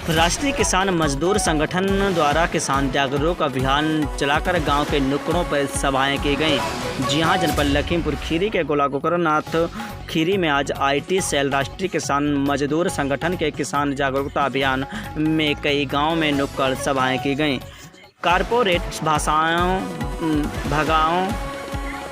राष्ट्रीय किसान मजदूर संगठन द्वारा किसान जागरूक अभियान चलाकर गांव के नुक्कड़ों पर सभाएं की गईं। जी हां, जनपद लखीमपुर खीरी के गोला गोकरनाथ खीरी में आज आईटी सेल राष्ट्रीय किसान मजदूर संगठन के किसान जागरूकता अभियान में कई गाँव में नुक्कड़ सभाएँ की गईं। कारपोरेट भाषाओं भगाओं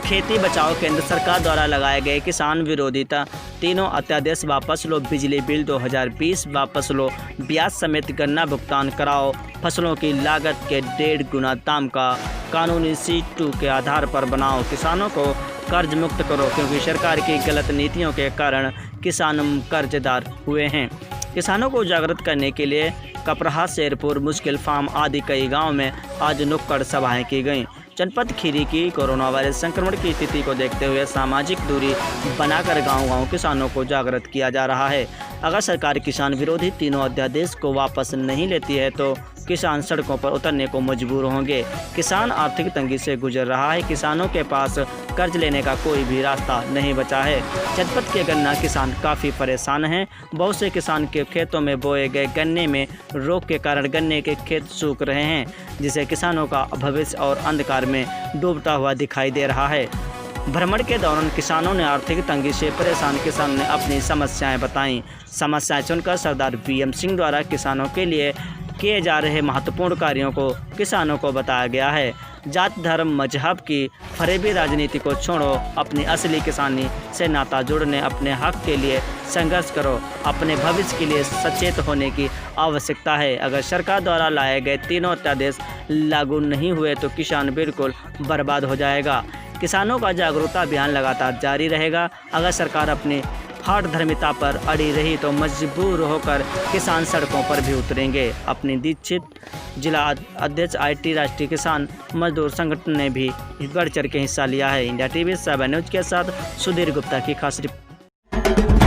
खेती बचाओ केंद्र सरकार द्वारा लगाए गए किसान विरोधिता तीनों अध्यादेश वापस लो, बिजली बिल 2020 वापस लो, ब्याज समेत गन्ना भुगतान कराओ, फसलों की लागत के 1.5 गुना दाम का कानूनी C2 के आधार पर बनाओ, किसानों को कर्ज मुक्त करो क्योंकि सरकार की गलत नीतियों के कारण किसान कर्जदार हुए हैं। किसानों को जागृत करने के लिए कपराहा, शेरपुर, मुश्किल फार्म आदि कई गाँव में आज नुक्कड़ सभाएँ की गईं। जनपद खीरी की कोरोना वायरस संक्रमण की स्थिति को देखते हुए सामाजिक दूरी बनाकर गांव-गांव किसानों को जागृत किया जा रहा है। अगर सरकार किसान विरोधी तीनों अध्यादेश को वापस नहीं लेती है तो किसान सड़कों पर उतरने को मजबूर होंगे। किसान आर्थिक तंगी से गुजर रहा है। किसानों के पास कर्ज लेने का कोई भी रास्ता नहीं बचा है। जनपद के गन्ना किसान काफ़ी परेशान हैं। बहुत से किसान के खेतों में बोए गए गन्ने में रोग के कारण गन्ने के खेत सूख रहे हैं, जिससे किसानों का भविष्य और अंधकार में डूबता हुआ दिखाई दे रहा है। भ्रमण के दौरान किसानों ने आर्थिक तंगी से परेशान किसान ने अपनी समस्याएं बताईं। समस्याएं सुनकर सरदार VM सिंह द्वारा किसानों के लिए किए जा रहे महत्वपूर्ण कार्यों को किसानों को बताया गया है। जात, धर्म, मजहब की फरेबी राजनीति को छोड़ो, अपनी असली किसानी से नाता जोड़ने, अपने हक के लिए संघर्ष करो, अपने भविष्य के लिए सचेत होने की आवश्यकता है। अगर सरकार द्वारा लाए गए तीनों अध्यादेश लागू नहीं हुए तो किसान बिल्कुल बर्बाद हो जाएगा। किसानों का जागरूकता अभियान लगातार जारी रहेगा। अगर सरकार अपनी पारदर्शिता पर अड़ी रही तो मजबूर होकर किसान सड़कों पर भी उतरेंगे। अपनी दीक्षित जिला अध्यक्ष IT राष्ट्रीय किसान मजदूर संगठन ने भी बढ़ चढ़ के हिस्सा लिया है। इंडिया TV 7 न्यूज़ के साथ सुधीर गुप्ता की खास रिपोर्ट।